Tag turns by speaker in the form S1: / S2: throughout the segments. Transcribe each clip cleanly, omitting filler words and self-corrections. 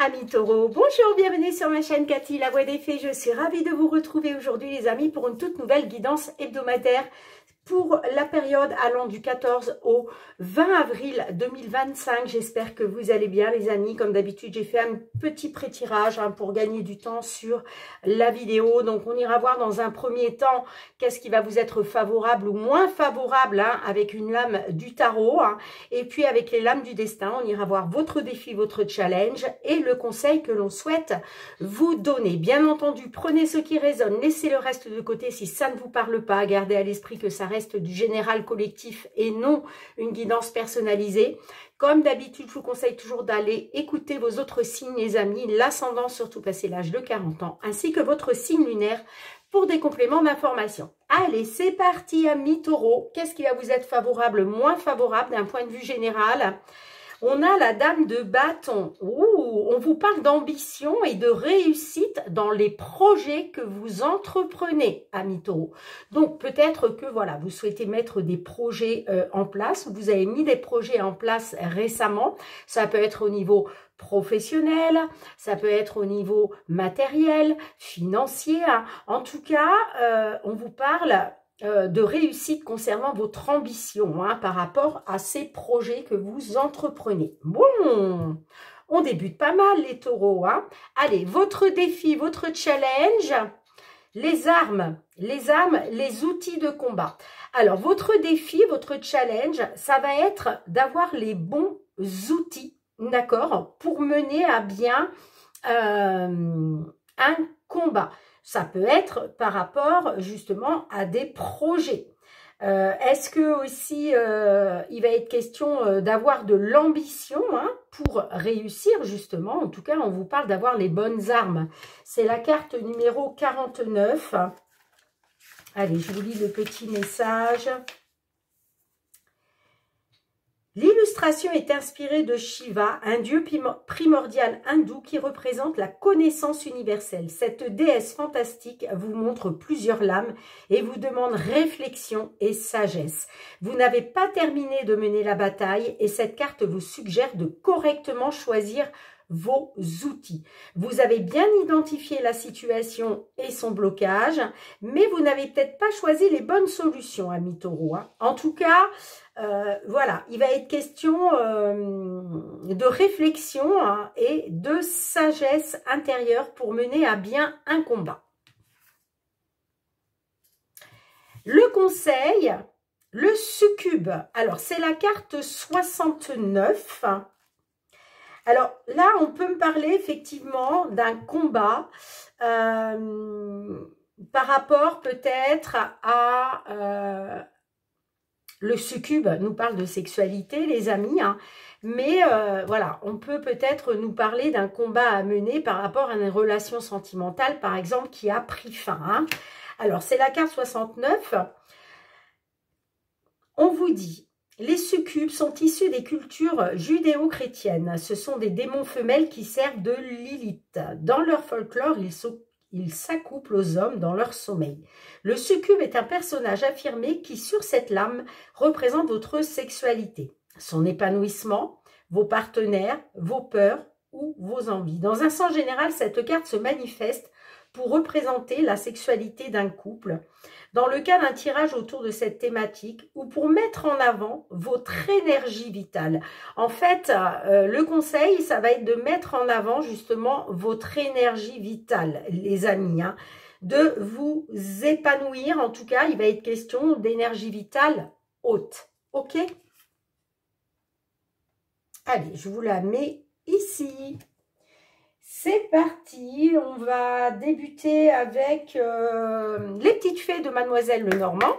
S1: Amis taureaux, bonjour, bienvenue sur ma chaîne Cathy, la voix des fées. Je suis ravie de vous retrouver aujourd'hui les amis pour une toute nouvelle guidance hebdomadaire pour la période allant du 14 au 20 avril 2025. J'espère que vous allez bien les amis. Comme d'habitude, j'ai fait un petit pré-tirage pour gagner du temps sur la vidéo. Donc, on ira voir dans un premier temps qu'est-ce qui va vous être favorable ou moins favorable avec une lame du tarot. Et puis, avec les lames du destin, on ira voir votre défi, votre challenge et le conseil que l'on souhaite vous donner. Bien entendu, prenez ce qui résonne, laissez le reste de côté si ça ne vous parle pas. Gardez à l'esprit que ça reste du général collectif et non une guidance personnalisée. Comme d'habitude, je vous conseille toujours d'aller écouter vos autres signes, les amis, l'ascendant, surtout passé l'âge de 40 ans, ainsi que votre signe lunaire pour des compléments d'information. Allez, c'est parti, amis taureaux. Qu'est-ce qui va vous être favorable, moins favorable d'un point de vue général ? On a la dame de bâton. Ouh, on vous parle d'ambition et de réussite dans les projets que vous entreprenez, amis taureaux. Donc, peut-être que voilà, vous souhaitez mettre des projets en place. Vous avez mis des projets en place récemment. Ça peut être au niveau professionnel, ça peut être au niveau matériel, financier. En tout cas, on vous parle de réussite concernant votre ambition par rapport à ces projets que vous entreprenez. Bon, on débute pas mal les taureaux. Allez, votre défi, votre challenge, les armes, les outils de combat. Alors, votre défi, votre challenge, ça va être d'avoir les bons outils, d'accord, pour mener à bien un combat. Ça peut être par rapport justement à des projets. Est-ce que aussi il va être question d'avoir de l'ambition pour réussir justement? En tout cas, on vous parle d'avoir les bonnes armes. C'est la carte numéro 49. Allez, je vous lis le petit message. L'illustration est inspirée de Shiva, un dieu primordial hindou qui représente la connaissance universelle. Cette déesse fantastique vous montre plusieurs lames et vous demande réflexion et sagesse. Vous n'avez pas terminé de mener la bataille et cette carte vous suggère de correctement choisir vos outils. Vous avez bien identifié la situation et son blocage, mais vous n'avez peut-être pas choisi les bonnes solutions, amis taureaux. En tout cas, voilà, il va être question de réflexion et de sagesse intérieure pour mener à bien un combat. Le conseil, le succube. Alors, c'est la carte 69. Alors là, on peut me parler effectivement d'un combat par rapport peut-être à le succube nous parle de sexualité, les amis, mais voilà, on peut peut-être nous parler d'un combat à mener par rapport à une relation sentimentale, par exemple, qui a pris fin. Alors, c'est la carte 69. On vous dit... Les succubes sont issus des cultures judéo-chrétiennes. Ce sont des démons femelles qui servent de Lilith. Dans leur folklore, ils s'accouplent aux hommes dans leur sommeil. Le succube est un personnage affirmé qui, sur cette lame, représente votre sexualité, son épanouissement, vos partenaires, vos peurs ou vos envies. Dans un sens général, cette carte se manifeste pour représenter la sexualité d'un couple, dans le cas d'un tirage autour de cette thématique ou pour mettre en avant votre énergie vitale. En fait, le conseil, ça va être de mettre en avant justement votre énergie vitale, les amis, de vous épanouir. En tout cas, il va être question d'énergie vitale haute. OK? Allez, je vous la mets ici. C'est parti, on va débuter avec les petites fées de Mademoiselle Lenormand.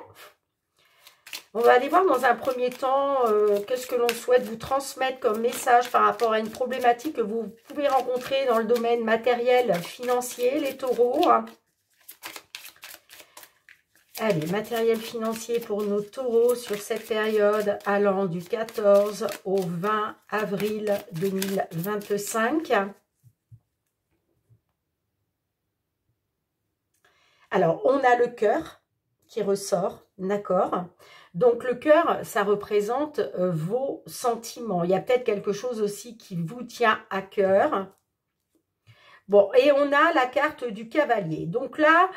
S1: On va aller voir dans un premier temps qu'est-ce que l'on souhaite vous transmettre comme message par rapport à une problématique que vous pouvez rencontrer dans le domaine matériel, financier, les taureaux. Allez, matériel financier pour nos taureaux sur cette période allant du 14 au 20 avril 2025. Alors, on a le cœur qui ressort, d'accord? Donc, le cœur, ça représente vos sentiments. Il y a peut-être quelque chose aussi qui vous tient à cœur. Bon, et on a la carte du cavalier. Donc là,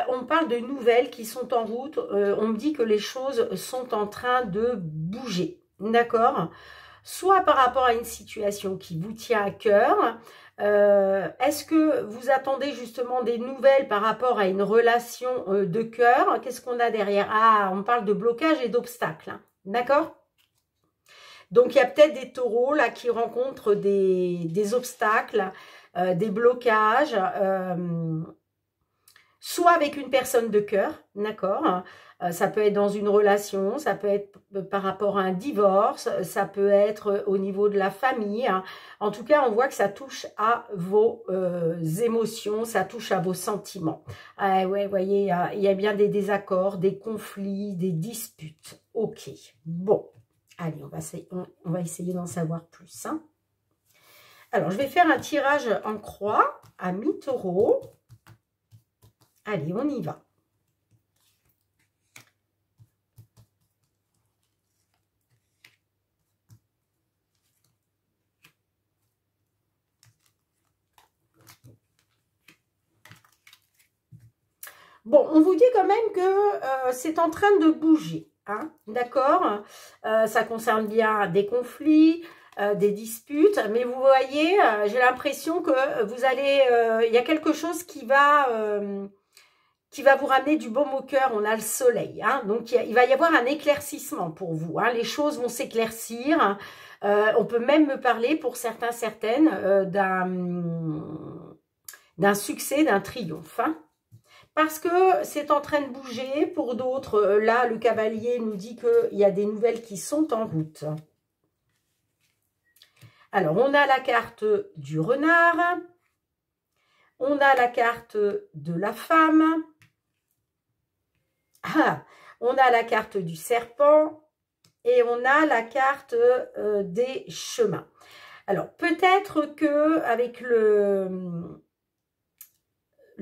S1: on parle de nouvelles qui sont en route. On me dit que les choses sont en train de bouger. D'accord? Soit par rapport à une situation qui vous tient à cœur. Est-ce que vous attendez justement des nouvelles par rapport à une relation de cœur? Qu'est-ce qu'on a derrière? Ah, on parle de blocage et d'obstacles. Hein. D'accord? Donc, il y a peut-être des taureaux là qui rencontrent des obstacles, des blocages, soit avec une personne de cœur, d'accord? Ça peut être dans une relation, ça peut être par rapport à un divorce, ça peut être au niveau de la famille. Hein. En tout cas, on voit que ça touche à vos émotions, ça touche à vos sentiments. Ah, ouais, vous voyez, il y a bien des désaccords, des conflits, des disputes. Ok, bon. Allez, on va essayer d'en savoir plus. Hein. Alors, je vais faire un tirage en croix à mi-taureau. Allez, on y va. Bon, on vous dit quand même que c'est en train de bouger. Hein, d'accord, ça concerne bien des conflits, des disputes, mais vous voyez, j'ai l'impression que vous allez, il y a quelque chose qui va vous ramener du baume au cœur. On a le soleil, hein, donc il va y avoir un éclaircissement pour vous. Hein, les choses vont s'éclaircir. On peut même me parler pour certains, certaines d'un succès, d'un triomphe. Hein. Parce que c'est en train de bouger. Pour d'autres, là, le cavalier nous dit qu'il y a des nouvelles qui sont en route. Alors, on a la carte du renard. On a la carte de la femme. Ah, on a la carte du serpent. Et on a la carte des chemins. Alors, peut-être que avec le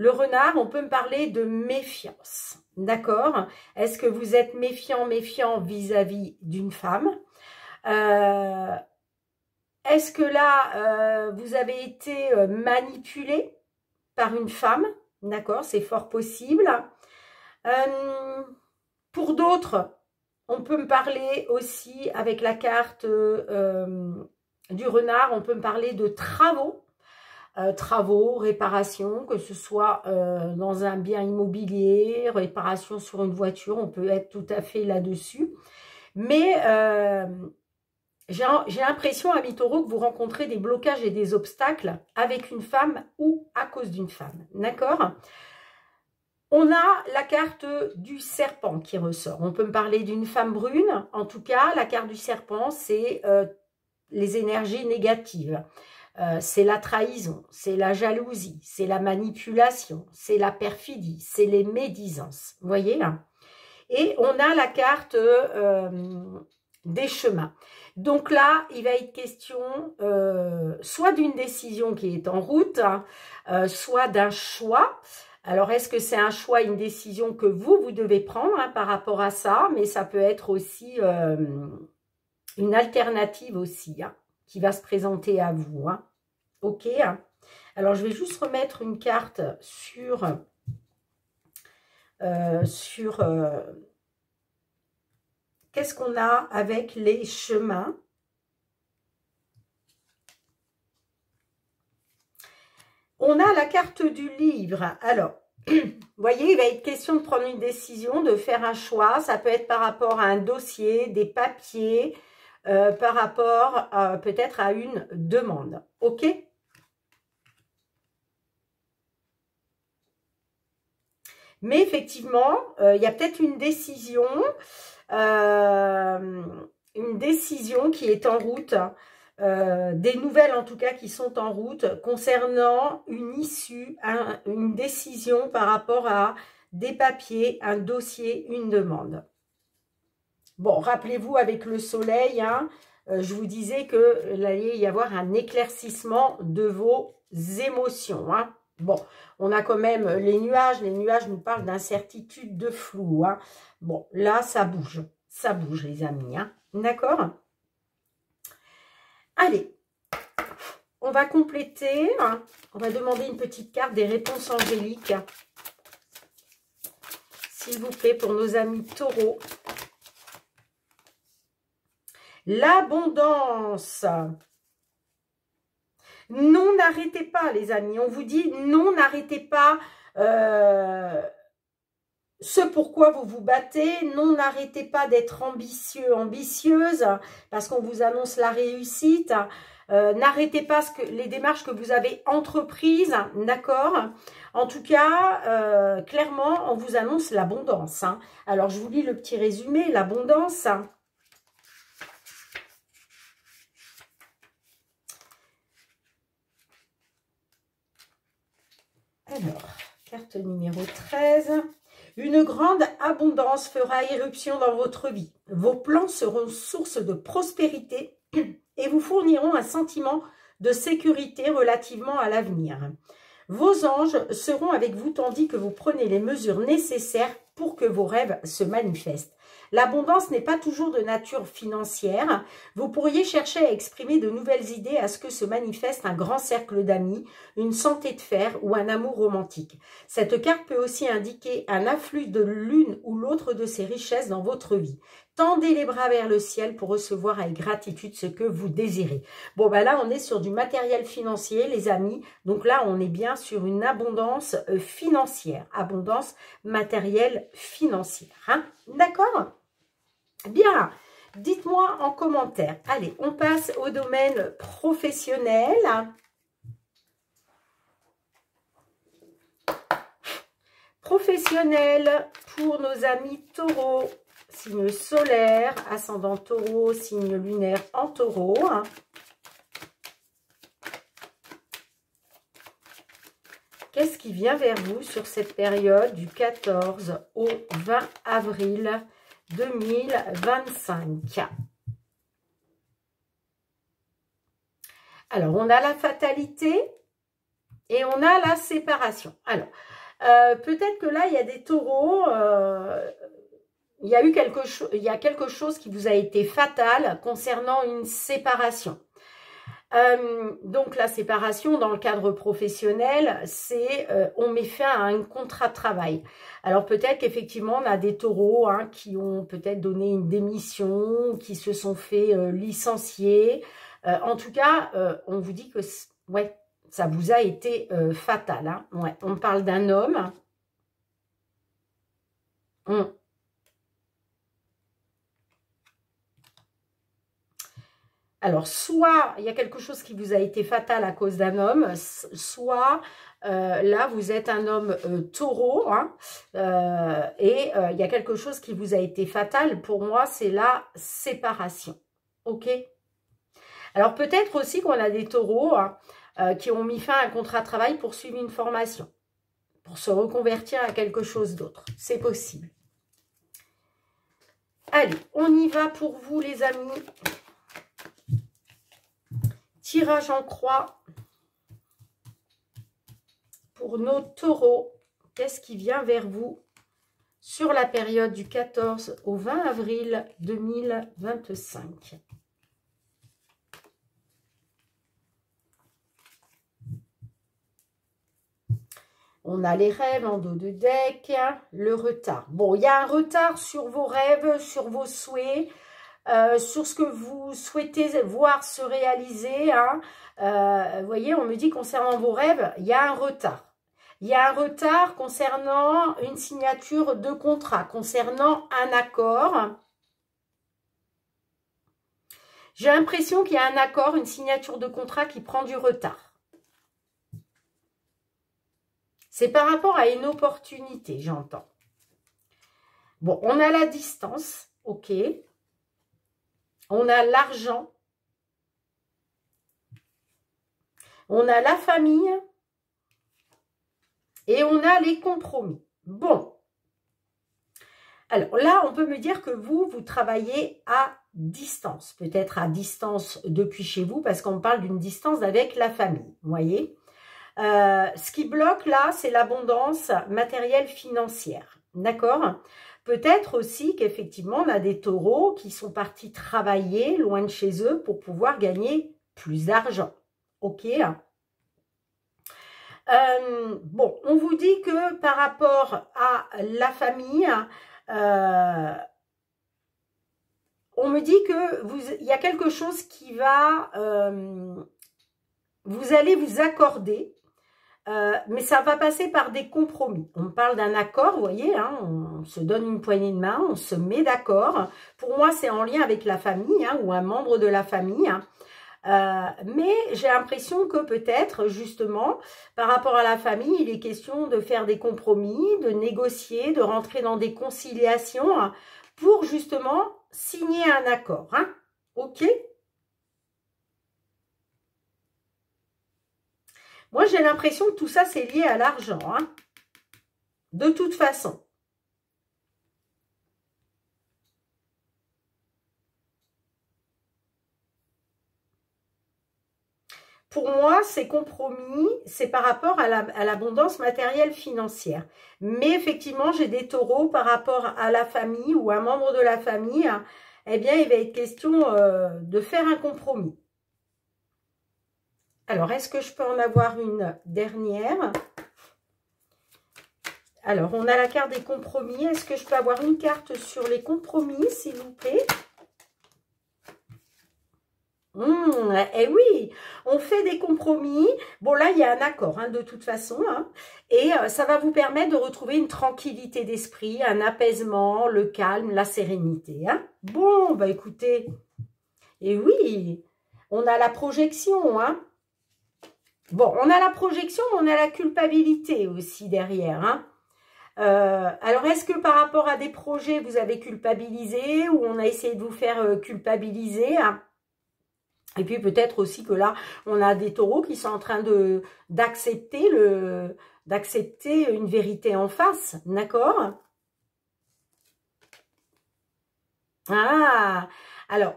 S1: renard, on peut me parler de méfiance, d'accord? Est-ce que vous êtes méfiant vis-à-vis d'une femme? Est-ce que là, vous avez été manipulé par une femme? D'accord, c'est fort possible. Pour d'autres, on peut me parler aussi avec la carte du renard, on peut me parler de travaux. Travaux, réparations, que ce soit dans un bien immobilier, réparation sur une voiture, on peut être tout à fait là-dessus. Mais j'ai l'impression à mi-taureau que vous rencontrez des blocages et des obstacles avec une femme ou à cause d'une femme. D'accord? On a la carte du serpent qui ressort. On peut me parler d'une femme brune. En tout cas, la carte du serpent, c'est les énergies négatives. C'est la trahison, c'est la jalousie, c'est la manipulation, c'est la perfidie, c'est les médisances. Vous voyez là? Et on a la carte des chemins. Donc là, il va être question soit d'une décision qui est en route, hein, soit d'un choix. Alors, est-ce que c'est un choix, une décision que vous devez prendre hein, par rapport à ça? Mais ça peut être aussi une alternative aussi, hein, qui va se présenter à vous. Hein. Ok. Alors, je vais juste remettre une carte sur qu'est-ce qu'on a avec les chemins. On a la carte du livre. Alors, vous voyez, il va être question de prendre une décision, de faire un choix. Ça peut être par rapport à un dossier, des papiers, par rapport peut-être à une demande. Ok ? Mais effectivement, il y a peut-être une décision qui est en route, des nouvelles en tout cas qui sont en route concernant une issue, une décision par rapport à des papiers, un dossier, une demande. Bon, rappelez-vous avec le soleil, hein, je vous disais qu'il allait y avoir un éclaircissement de vos émotions. Hein. Bon, on a quand même les nuages nous parlent d'incertitude, de flou. Hein. Bon, là, ça bouge les amis. Hein. D'accord? Allez, on va compléter, hein, on va demander une petite carte des réponses angéliques. S'il vous plaît, pour nos amis taureaux. L'abondance. Non, n'arrêtez pas, les amis. On vous dit, non, n'arrêtez pas ce pourquoi vous vous battez. Non, n'arrêtez pas d'être ambitieux, ambitieuse, parce qu'on vous annonce la réussite. N'arrêtez pas les démarches que vous avez entreprises, d'accord? En tout cas, clairement, on vous annonce l'abondance. Hein. Alors, je vous lis le petit résumé, l'abondance. Alors, carte numéro 13. Une grande abondance fera irruption dans votre vie. Vos plans seront source de prospérité et vous fourniront un sentiment de sécurité relativement à l'avenir. Vos anges seront avec vous tandis que vous prenez les mesures nécessaires pour que vos rêves se manifestent. L'abondance n'est pas toujours de nature financière. Vous pourriez chercher à exprimer de nouvelles idées à ce que se manifeste un grand cercle d'amis, une santé de fer ou un amour romantique. Cette carte peut aussi indiquer un afflux de l'une ou l'autre de ces richesses dans votre vie. Tendez les bras vers le ciel pour recevoir avec gratitude ce que vous désirez. Bon, ben là, on est sur du matériel financier, les amis. Donc là, on est bien sur une abondance financière. Abondance matérielle financière. Hein? D'accord? Bien. Dites-moi en commentaire. Allez, on passe au domaine professionnel. Professionnel pour nos amis taureaux. Signe solaire, ascendant taureau, signe lunaire en taureau. Qu'est-ce qui vient vers vous sur cette période du 14 au 20 avril 2025? Alors, on a la fatalité et on a la séparation. Alors, peut-être que là, il y a des taureaux... il y a quelque chose qui vous a été fatal concernant une séparation. Donc la séparation dans le cadre professionnel, c'est on met fin à un contrat de travail. Alors peut-être qu'effectivement on a des taureaux hein, qui ont peut-être donné une démission, qui se sont fait licencier. En tout cas, on vous dit que ouais, ça vous a été fatal. Hein. Ouais, on parle d'un homme. Alors, soit il y a quelque chose qui vous a été fatal à cause d'un homme, soit là, vous êtes un homme taureau, hein, et il y a quelque chose qui vous a été fatal. Pour moi, c'est la séparation. OK? Alors, peut-être aussi qu'on a des taureaux hein, qui ont mis fin à un contrat de travail pour suivre une formation, pour se reconvertir à quelque chose d'autre. C'est possible. Allez, on y va pour vous, les amis. Tirage en croix pour nos taureaux. Qu'est-ce qui vient vers vous sur la période du 14 au 20 avril 2025? On a les rêves en dos de deck, le retard. Bon, il y a un retard sur vos rêves, sur vos souhaits. Sur ce que vous souhaitez voir se réaliser. Hein. Vous voyez, on me dit concernant vos rêves, il y a un retard. Il y a un retard concernant une signature de contrat, concernant un accord. J'ai l'impression qu'il y a un accord, une signature de contrat qui prend du retard. C'est par rapport à une opportunité, j'entends. Bon, on a la distance, ok. On a l'argent, on a la famille et on a les compromis. Bon, alors là, on peut me dire que vous travaillez à distance, peut-être à distance depuis chez vous parce qu'on parle d'une distance avec la famille, vous voyez. Ce qui bloque là, c'est l'abondance matérielle financière, d'accord ? Peut-être aussi qu'effectivement, on a des taureaux qui sont partis travailler loin de chez eux pour pouvoir gagner plus d'argent. ok. Bon, on vous dit que par rapport à la famille, on me dit que il y a quelque chose qui va, vous allez vous accorder, mais ça va passer par des compromis. On parle d'un accord, vous voyez, hein, on se donne une poignée de main, on se met d'accord. Pour moi, c'est en lien avec la famille, hein, ou un membre de la famille, hein. Mais j'ai l'impression que peut-être, justement, par rapport à la famille, il est question de faire des compromis, de négocier, de rentrer dans des conciliations, hein, pour justement signer un accord. Hein. Ok? Moi, j'ai l'impression que tout ça, c'est lié à l'argent. Hein, de toute façon. Pour moi, ces compromis, c'est par rapport à l'abondance matérielle financière. Mais effectivement, j'ai des taureaux par rapport à la famille ou un membre de la famille. Eh bien, il va être question de faire un compromis. Alors, est-ce que je peux en avoir une dernière? Alors, on a la carte des compromis. Est-ce que je peux avoir une carte sur les compromis, s'il vous plaît? Eh oui, on fait des compromis. Bon, là, il y a un accord, hein, de toute façon. Hein, et ça va vous permettre de retrouver une tranquillité d'esprit, un apaisement, le calme, la sérénité. Hein. Bon, bah écoutez, et oui, on a la projection. Hein. Bon, on a la projection, mais on a la culpabilité aussi derrière. Hein. Alors, est-ce que par rapport à des projets, vous avez culpabilisé ou on a essayé de vous faire culpabiliser, hein? Et puis peut-être aussi que là, on a des taureaux qui sont en train d'accepter une vérité en face, d'accord? Ah, alors,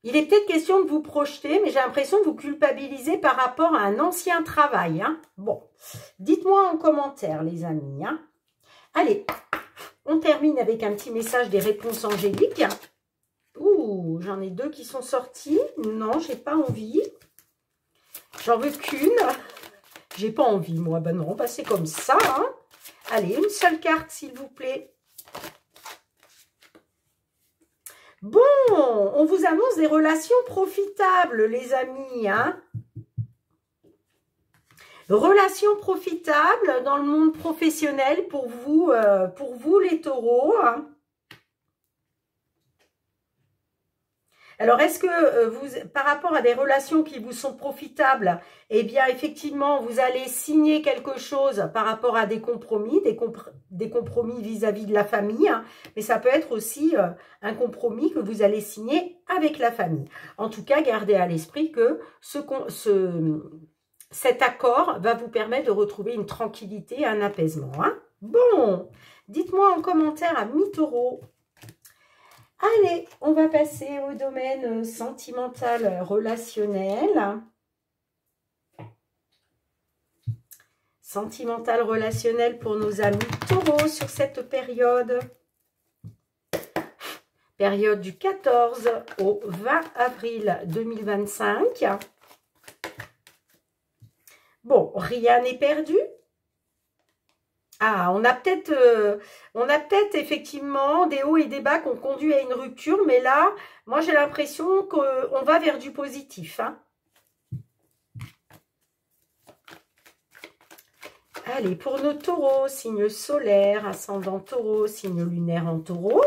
S1: il est peut-être question de vous projeter, mais j'ai l'impression que vous culpabilisez par rapport à un ancien travail. Hein. Bon, dites-moi en commentaire, les amis. Hein. Allez, on termine avec un petit message des réponses angéliques. Ouh, j'en ai deux qui sont sortis. Non, j'ai pas envie. J'en veux qu'une. J'ai pas envie, moi. Ben non, bah c'est comme ça. Hein. Allez, une seule carte, s'il vous plaît. Bon, on vous annonce des relations profitables, les amis. Hein. Relations profitables dans le monde professionnel pour vous les taureaux. Hein. Alors, est-ce que vous, par rapport à des relations qui vous sont profitables, eh bien, effectivement, vous allez signer quelque chose par rapport à des compromis, des compromis vis-à-vis de la famille, hein, mais ça peut être aussi un compromis que vous allez signer avec la famille. En tout cas, gardez à l'esprit que cet accord va vous permettre de retrouver une tranquillité, un apaisement. Hein. Bon, dites-moi en commentaire à mi-taureau. Allez, on va passer au domaine sentimental relationnel. Sentimental relationnel pour nos amis taureaux sur cette période. Période du 14 au 20 avril 2025. Bon, rien n'est perdu. Ah, on a peut-être effectivement des hauts et des bas qui ont conduit à une rupture, mais là, moi j'ai l'impression qu'on va vers du positif. Hein. Allez, pour nos taureaux, signe solaire, ascendant taureau, signe lunaire en taureau.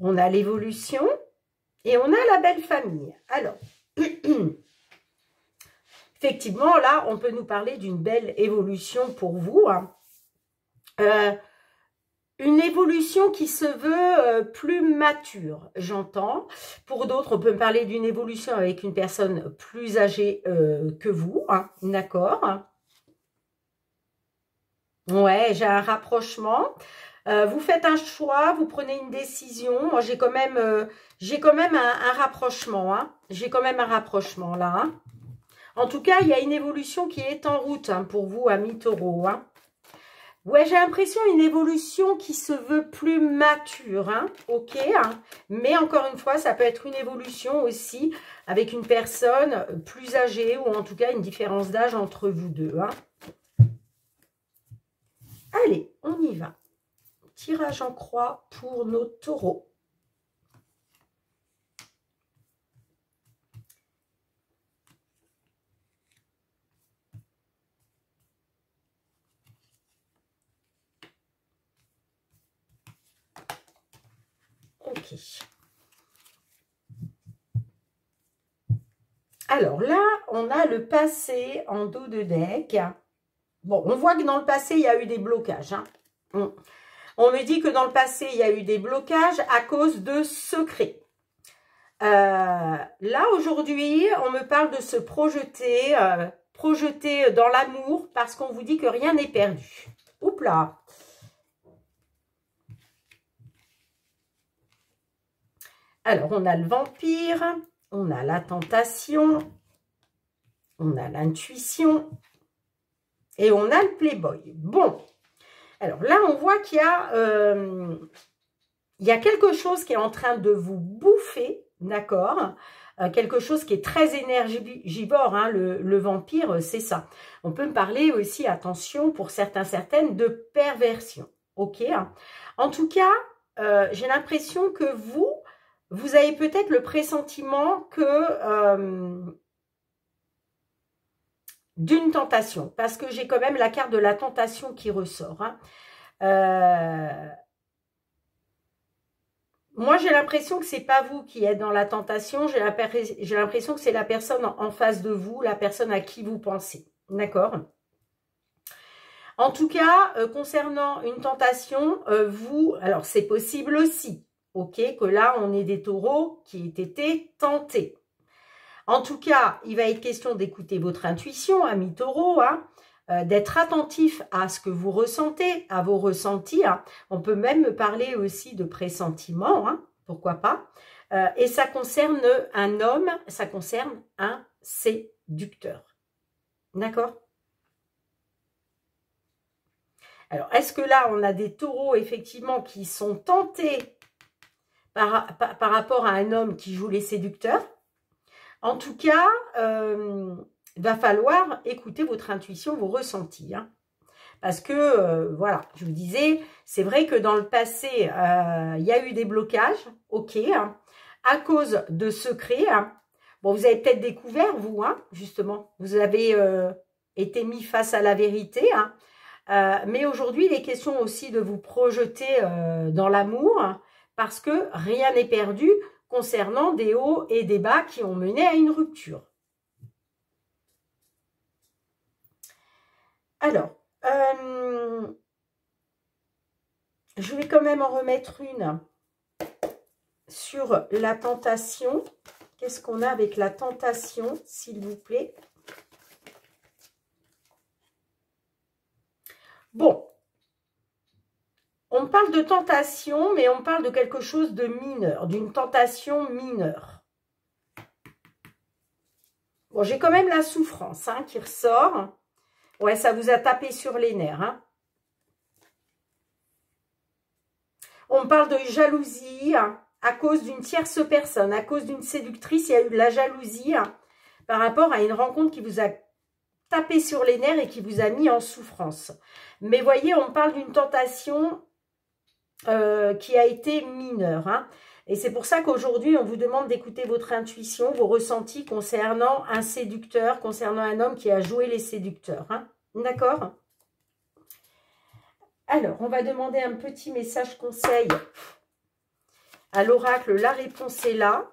S1: On a l'évolution et on a la belle famille. Alors, effectivement, là, on peut nous parler d'une belle évolution pour vous. Hein. Une évolution qui se veut plus mature, j'entends. Pour d'autres, on peut me parler d'une évolution avec une personne plus âgée que vous. Hein, d'accord? Ouais, j'ai un rapprochement. Vous faites un choix, vous prenez une décision. Moi, j'ai quand même un rapprochement. Hein. J'ai quand même un rapprochement là. Hein. En tout cas, il y a une évolution qui est en route hein, pour vous, amis taureaux. Hein. Ouais, j'ai l'impression une évolution qui se veut plus mature, hein, ok, hein, mais encore une fois, ça peut être une évolution aussi avec une personne plus âgée ou en tout cas une différence d'âge entre vous deux, hein. Allez, on y va. Tirage en croix pour nos taureaux. Ok. Alors là, on a le passé en dos de deck. Bon, on voit que dans le passé, il y a eu des blocages, hein. On me dit que dans le passé, il y a eu des blocages à cause de secrets. Là, aujourd'hui, on me parle de se projeter, projeter dans l'amour parce qu'on vous dit que rien n'est perdu. Oups là. Alors, on a le vampire, on a la tentation, on a l'intuition et on a le playboy. Bon, alors là, on voit qu'il y a quelque chose qui est en train de vous bouffer, d'accord, quelque chose qui est très énergivore, hein, le vampire, c'est ça. On peut me parler aussi, attention, pour certaines, de perversion, ok, hein. En tout cas, j'ai l'impression que vous avez peut-être le pressentiment que d'une tentation, parce que j'ai quand même la carte de la tentation qui ressort, hein. Moi, j'ai l'impression que c'est pas vous qui êtes dans la tentation. J'ai l'impression que c'est la personne en face de vous, la personne à qui vous pensez. D'accord? En tout cas, concernant une tentation, alors c'est possible aussi, ok, que là, on ait des taureaux qui aient été tentés. En tout cas, il va être question d'écouter votre intuition, amis taureaux, hein, d'être attentif à ce que vous ressentez, à vos ressentis, hein. On peut même me parler aussi de pressentiment, hein, pourquoi pas. Et ça concerne un homme, ça concerne un séducteur. D'accord? Alors, est-ce que là, on a des taureaux, effectivement, qui sont tentés par rapport à un homme qui joue les séducteurs? En tout cas, il va falloir écouter votre intuition, vos ressentis, hein. Parce que, voilà, je vous disais, c'est vrai que dans le passé, il y a eu des blocages, ok, hein, à cause de secrets, hein. Bon, vous avez peut-être découvert, vous, hein, justement, vous avez été mis face à la vérité, hein. Mais aujourd'hui, il est question aussi de vous projeter dans l'amour, hein, parce que rien n'est perdu concernant des hauts et des bas qui ont mené à une rupture. Alors, je vais quand même en remettre une sur la tentation. Qu'est-ce qu'on a avec la tentation, s'il vous plaît? Bon, on parle de tentation, mais on parle de quelque chose de mineur, d'une tentation mineure. Bon, j'ai quand même la souffrance, hein, qui ressort. Ouais, ça vous a tapé sur les nerfs, hein. On parle de jalousie, hein, à cause d'une tierce personne, à cause d'une séductrice. Il y a eu de la jalousie, hein, par rapport à une rencontre qui vous a tapé sur les nerfs et qui vous a mis en souffrance. Mais voyez, on parle d'une tentation qui a été mineure, hein. Et c'est pour ça qu'aujourd'hui, on vous demande d'écouter votre intuition, vos ressentis concernant un séducteur, concernant un homme qui a joué les séducteurs, hein. D'accord? Alors, on va demander un petit message conseil à l'oracle. La réponse est là.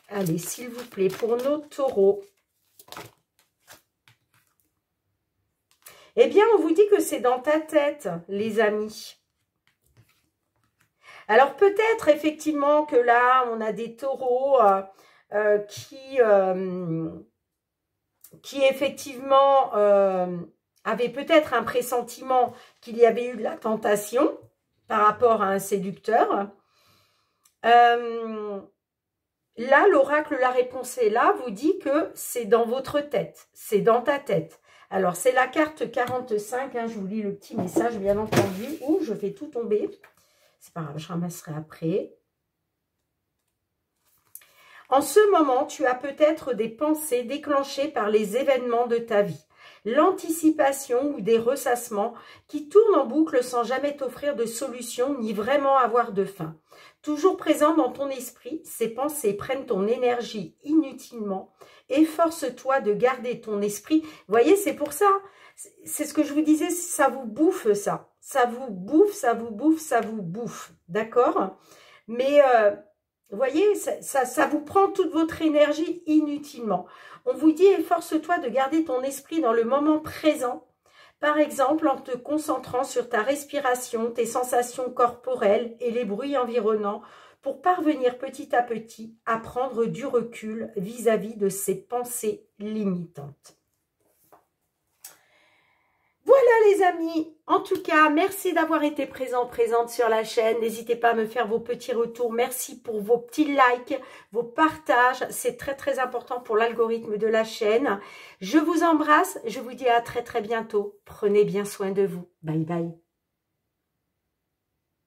S1: Allez, s'il vous plaît, pour nos taureaux. Eh bien, on vous dit que c'est dans ta tête, les amis. Alors, peut-être, effectivement, que là, on a des taureaux qui effectivement, avaient peut-être un pressentiment qu'il y avait eu de la tentation par rapport à un séducteur. Là, l'oracle, la réponse est là, vous dit que c'est dans votre tête, c'est dans ta tête. Alors, c'est la carte 45, hein, je vous lis le petit message, bien entendu. Ouh, je fais tout tomber. C'est pas grave, je ramasserai après. En ce moment, tu as peut-être des pensées déclenchées par les événements de ta vie. L'anticipation ou des ressassements qui tournent en boucle sans jamais t'offrir de solution ni vraiment avoir de fin. Toujours présent dans ton esprit, ces pensées prennent ton énergie inutilement. Efforce-toi de garder ton esprit. Vous voyez, c'est pour ça. C'est ce que je vous disais, ça vous bouffe ça. Ça vous bouffe, ça vous bouffe, ça vous bouffe. D'accord? Mais vous voyez, ça vous prend toute votre énergie inutilement. On vous dit, efforce-toi de garder ton esprit dans le moment présent. Par exemple, en te concentrant sur ta respiration, tes sensations corporelles et les bruits environnants pour parvenir petit à petit à prendre du recul vis-à-vis de ces pensées limitantes. Voilà les amis, en tout cas, merci d'avoir été présente sur la chaîne. N'hésitez pas à me faire vos petits retours. Merci pour vos petits likes, vos partages. C'est très important pour l'algorithme de la chaîne. Je vous embrasse, je vous dis à très bientôt. Prenez bien soin de vous. Bye bye.